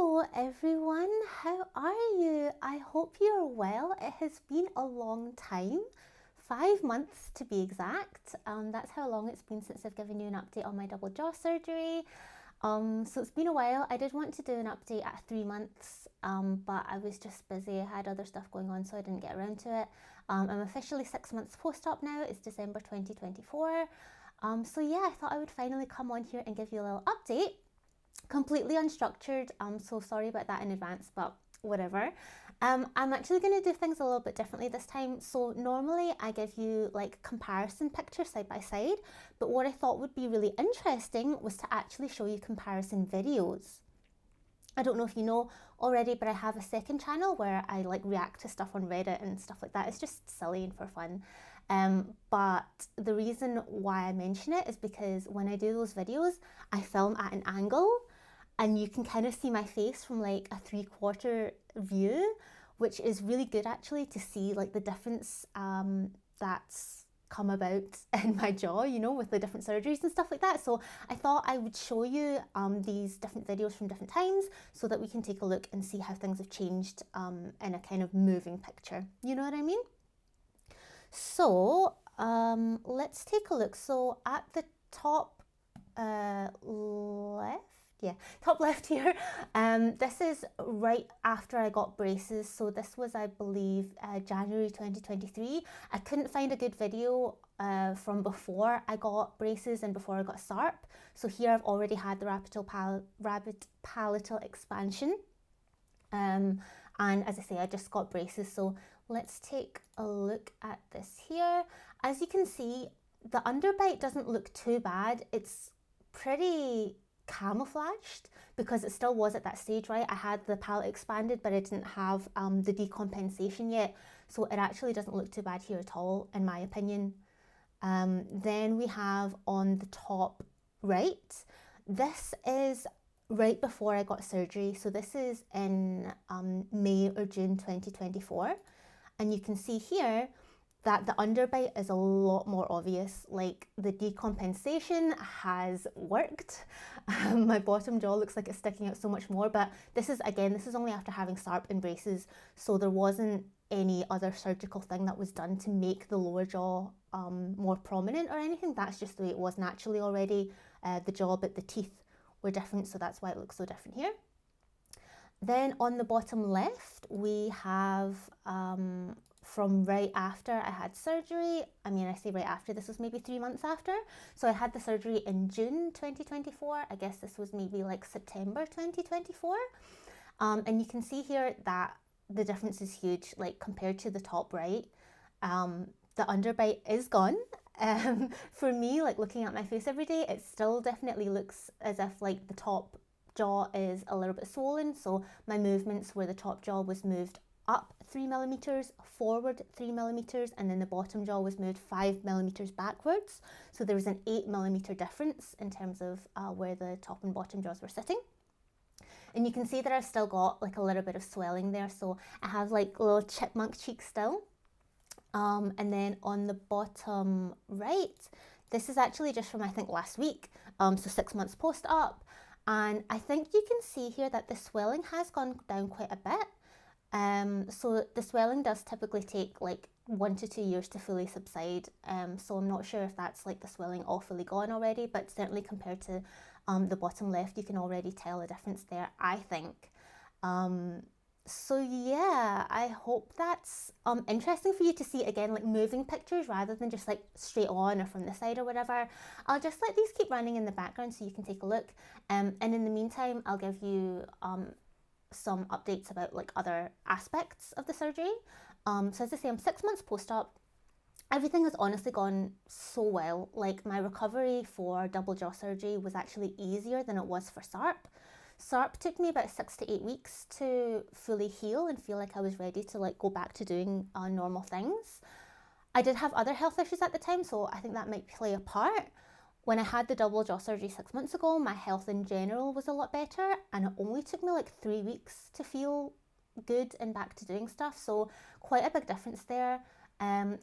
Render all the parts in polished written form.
Hello everyone, how are you? I hope you're well. It has been a long time, 5 months to be exact. That's how long it's been since I've given you an update on my double jaw surgery. So it's been a while. I did want to do an update at 3 months, but I was just busy. I had other stuff going on, so I didn't get around to it. I'm officially 6 months post-op now. It's December 2024. So yeah, I thought I would finally come on here and give you a little update. Completely unstructured. I'm so sorry about that in advance, but whatever. I'm actually going to do things a little bit differently this time. So normally I give you like comparison pictures side by side, but what I thought would be really interesting was to actually show you comparison videos. I don't know if you know already, but I have a second channel where I like react to stuff on Reddit and stuff like that. It's just silly and for fun. But the reason why I mention it is because when I do those videos, I film at an angle and you can kind of see my face from like a 3/4 view, which is really good actually to see like the difference that's come about in my jaw, you know, with the different surgeries and stuff like that. So I thought I would show you these different videos from different times so that we can take a look and see how things have changed in a kind of moving picture. You know what I mean? So let's take a look. So at the top left, yeah, top left here, this is right after I got braces. So this was, I believe, January 2023. I couldn't find a good video from before I got braces and before I got SARP. So here I've already had the rapid palatal expansion. And as I say, I just got braces. So let's take a look at this here. As you can see, the underbite doesn't look too bad. It's pretty camouflaged because it still was at that stage, right? I had the palate expanded, but I didn't have the decompensation yet. So it actually doesn't look too bad here at all, in my opinion. Then we have on the top right, this is right before I got surgery. So this is in May or June 2024. And you can see here that the underbite is a lot more obvious. Like the decompensation has worked. My bottom jaw looks like it's sticking out so much more, but this is only after having SARP and braces. So there wasn't any other surgical thing that was done to make the lower jaw more prominent or anything. That's just the way it was naturally already, the jaw, but the teeth were different. So that's why it looks so different here. Then on the bottom left, we have from right after I had surgery. I mean, I say right after, this was maybe 3 months after. So I had the surgery in June 2024. I guess this was maybe like September 2024. And you can see here that the difference is huge, like compared to the top right. The underbite is gone. For me, like looking at my face every day, it still definitely looks as if like the top jaw is a little bit swollen. So my movements where the top jaw was moved up 3 millimeters, forward 3 millimeters, and then the bottom jaw was moved 5 millimeters backwards. So there was an 8 millimeter difference in terms of where the top and bottom jaws were sitting. And you can see that I've still got like a little bit of swelling there. So I have like little chipmunk cheeks still. And then on the bottom right, this is actually just from I think last week. So 6 months post-op. And I think you can see here that the swelling has gone down quite a bit. So the swelling does typically take like 1 to 2 years to fully subside. So I'm not sure if that's like the swelling all fully gone already, but certainly compared to the bottom left, you can already tell a difference there, I think. So yeah, I hope that's interesting for you to see again, like moving pictures rather than just like straight on or from the side or whatever. I'll just let these keep running in the background so you can take a look. And in the meantime, I'll give you some updates about like other aspects of the surgery. So as I say, I'm 6 months post-op. Everything has honestly gone so well. Like my recovery for double jaw surgery was actually easier than it was for SARP. SARP took me about 6 to 8 weeks to fully heal and feel like I was ready to like go back to doing normal things. I did have other health issues at the time, so I think that might play a part. When I had the double jaw surgery 6 months ago, my health in general was a lot better, and it only took me like 3 weeks to feel good and back to doing stuff. So quite a big difference there.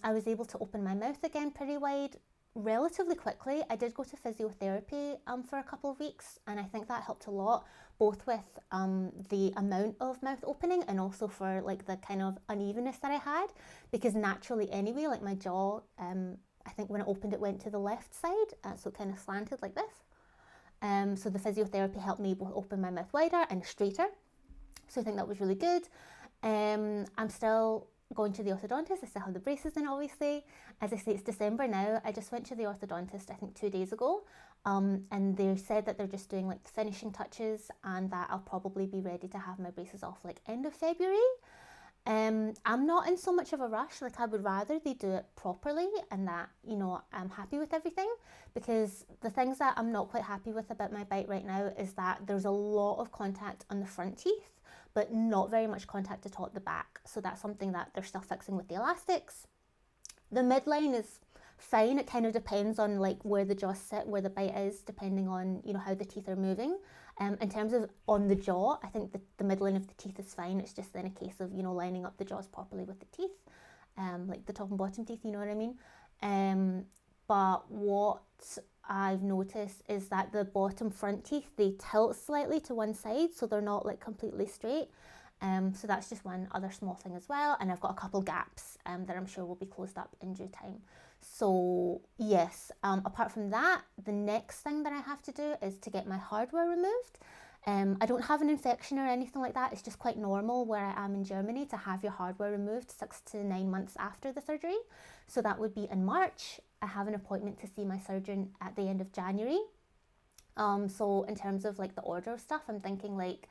I was able to open my mouth again pretty wide relatively quickly. I did go to physiotherapy for a couple of weeks, and I think that helped a lot, both with the amount of mouth opening and also for like the kind of unevenness that I had, because naturally anyway, like my jaw, I think when it opened it went to the left side, so it kind of slanted like this. So the physiotherapy helped me both open my mouth wider and straighter. So I think that was really good. I'm still going to the orthodontist. I still have the braces in, obviously. As I say, it's December now. I just went to the orthodontist, I think 2 days ago. And they said that they're just doing like the finishing touches and that I'll probably be ready to have my braces off like end of February. I'm not in so much of a rush. Like, I would rather they do it properly and that, you know, I'm happy with everything, because the things that I'm not quite happy with about my bite right now is that there's a lot of contact on the front teeth, but not very much contact at all at the back. So that's something that they're still fixing with the elastics. The midline is fine. It kind of depends on like where the jaws sit, where the bite is, depending on, you know, how the teeth are moving. In terms of on the jaw, I think the midline of the teeth is fine. It's just then a case of, you know, lining up the jaws properly with the teeth, like the top and bottom teeth, you know what I mean? But what I've noticed is that the bottom front teeth, they tilt slightly to one side, so they're not like completely straight. So that's just one other small thing as well. And I've got a couple gaps that I'm sure will be closed up in due time. So yes, apart from that, the next thing that I have to do is to get my hardware removed. I don't have an infection or anything like that. It's just quite normal where I am in Germany to have your hardware removed 6 to 9 months after the surgery. So that would be in March. I have an appointment to see my surgeon at the end of January. So in terms of like the order of stuff, I'm thinking like,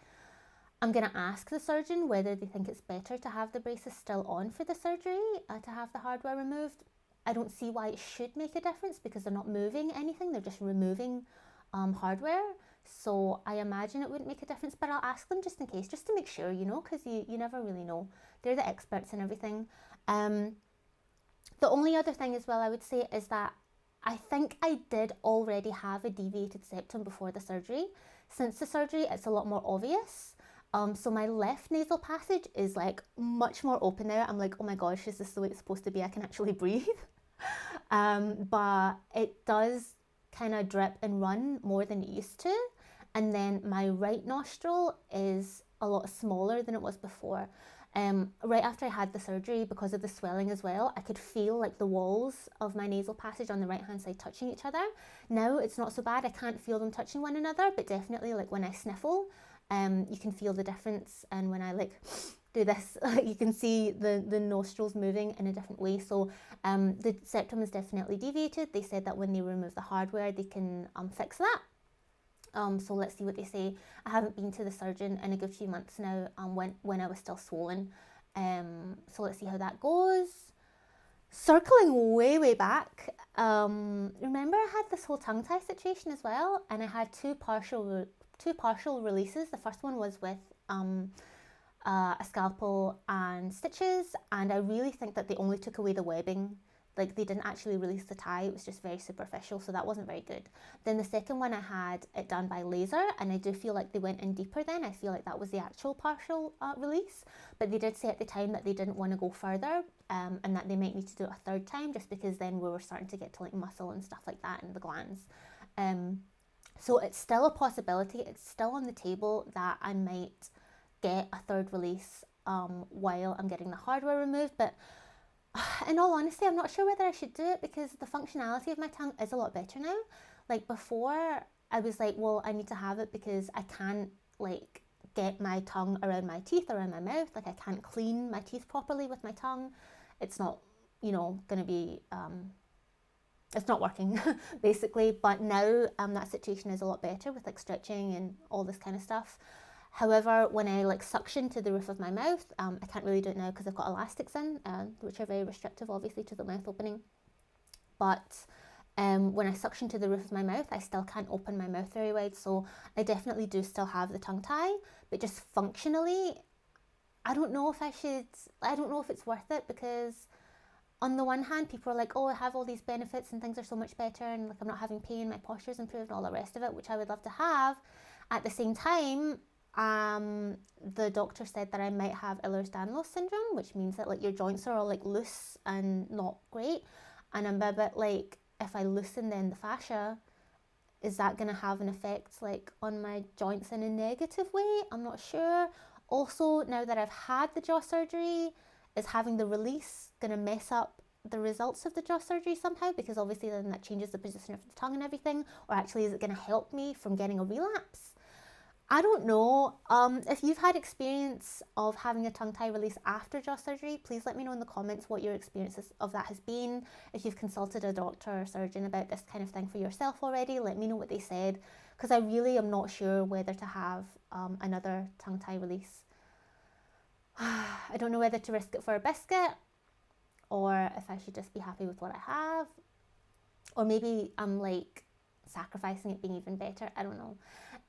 I'm going to ask the surgeon whether they think it's better to have the braces still on for the surgery, to have the hardware removed. I don't see why it should make a difference because they're not moving anything, they're just removing hardware. So I imagine it wouldn't make a difference, but I'll ask them just in case, just to make sure, you know, because you never really know. They're the experts and everything. The only other thing as well I would say is that I think I did already have a deviated septum before the surgery. Since the surgery, it's a lot more obvious. So my left nasal passage is like much more open now. I'm like, oh my gosh, is this the way it's supposed to be? I can actually breathe. But it does kind of drip and run more than it used to. And then my right nostril is a lot smaller than it was before. Right after I had the surgery, because of the swelling as well, I could feel like the walls of my nasal passage on the right hand side touching each other. Now it's not so bad. I can't feel them touching one another, but definitely like when I sniffle, you can feel the difference. And when I like do this, you can see the nostrils moving in a different way. So the septum is definitely deviated. They said that when they remove the hardware, they can fix that. So let's see what they say. I haven't been to the surgeon in a good few months now, when I was still swollen. So let's see how that goes. Circling way back, remember I had this whole tongue tie situation as well, and I had two partial releases. The first one was with a scalpel and stitches, and I really think that they only took away the webbing. Like, they didn't actually release the tie, it was just very superficial, so that wasn't very good. Then the second one I had it done by laser, and I do feel like they went in deeper then. I feel like that was the actual partial release, but they did say at the time that they didn't want to go further, and that they might need to do it a third time, just because then we were starting to get to like muscle and stuff like that in the glands. So it's still a possibility, it's still on the table that I might get a third release while I'm getting the hardware removed, but in all honesty, I'm not sure whether I should do it because the functionality of my tongue is a lot better now. Like before, I was like, well, I need to have it because I can't like get my tongue around my teeth, around my mouth. Like I can't clean my teeth properly with my tongue. It's not, you know, going to be, it's not working basically. But now that situation is a lot better with like stretching and all this kind of stuff. However, when I like suction to the roof of my mouth, I can't really do it now because I've got elastics in, which are very restrictive obviously to the mouth opening. But when I suction to the roof of my mouth, I still can't open my mouth very wide. So I definitely do still have the tongue tie, but just functionally, I don't know if it's worth it, because on the one hand, people are like, oh, I have all these benefits and things are so much better and like I'm not having pain, my posture's improved and all the rest of it, which I would love to have. At the same time, the doctor said that I might have Ehlers-Danlos syndrome, which means that like your joints are all like loose and not great, and I'm a bit like, if I loosen then the fascia, is that going to have an effect like on my joints in a negative way? I'm not sure. Also, now that I've had the jaw surgery, is having the release going to mess up the results of the jaw surgery somehow? Because obviously then that changes the position of the tongue and everything. Or actually, is it going to help me from getting a relapse? I don't know. If you've had experience of having a tongue tie release after jaw surgery, please let me know in the comments what your experience of that has been. If you've consulted a doctor or surgeon about this kind of thing for yourself already, let me know what they said, because I really am not sure whether to have another tongue tie release. I don't know whether to risk it for a biscuit or if I should just be happy with what I have, or maybe I'm like sacrificing it being even better. I don't know.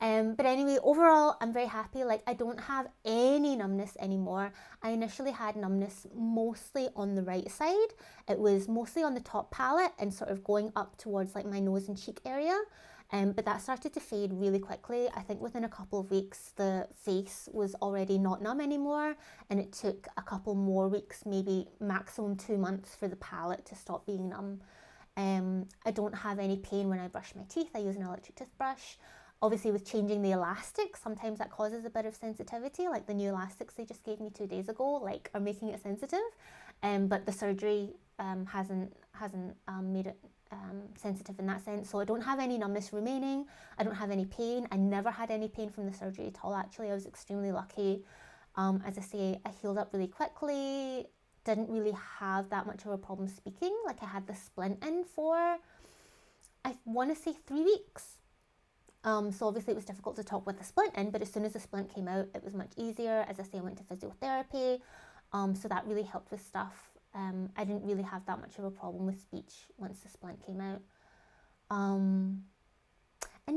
But anyway, overall, I'm very happy. Like, I don't have any numbness anymore. I initially had numbness mostly on the right side. It was mostly on the top palate and sort of going up towards like my nose and cheek area. But that started to fade really quickly. I think within a couple of weeks, the face was already not numb anymore. And it took a couple more weeks, maybe maximum 2 months, for the palate to stop being numb. I don't have any pain when I brush my teeth. I use an electric toothbrush. Obviously, with changing the elastics, sometimes that causes a bit of sensitivity. Like the new elastics they just gave me 2 days ago, like, are making it sensitive. But the surgery hasn't made it sensitive in that sense. So I don't have any numbness remaining. I don't have any pain. I never had any pain from the surgery at all. Actually, I was extremely lucky. As I say, I healed up really quickly. Didn't really have that much of a problem speaking. Like, I had the splint in for, I want to say, 3 weeks. So obviously it was difficult to talk with the splint in, but as soon as the splint came out, it was much easier. As I say, I went to physiotherapy, so that really helped with stuff. I didn't really have that much of a problem with speech once the splint came out. And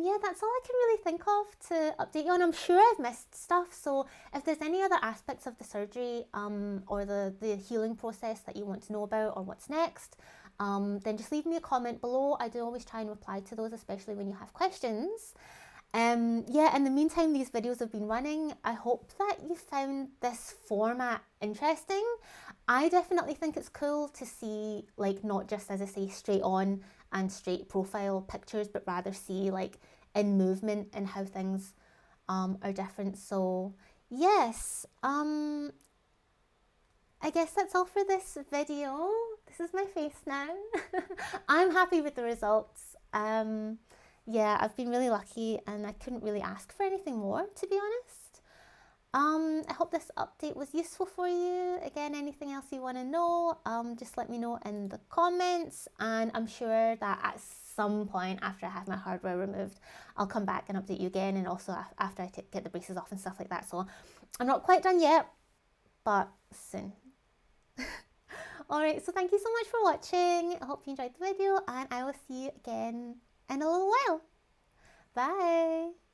yeah, that's all I can really think of to update you on. I'm sure I've missed stuff, so if there's any other aspects of the surgery or the healing process that you want to know about, or what's next, then just leave me a comment below. I do always try and reply to those, especially when you have questions. Yeah, in the meantime, these videos have been running. I hope that you found this format interesting. I definitely think it's cool to see, like, not just, as I say, straight on and straight profile pictures, but rather see like in movement and how things are different. So yes, I guess that's all for this video. This is my face now. I'm happy with the results. Yeah, I've been really lucky and I couldn't really ask for anything more, to be honest. I hope this update was useful for you. Again, anything else you want to know, just let me know in the comments, and I'm sure that at some point after I have my hardware removed, I'll come back and update you again, and also after I get the braces off and stuff like that. So I'm not quite done yet, but soon. Alright, so thank you so much for watching. I hope you enjoyed the video, and I will see you again in a little while. Bye!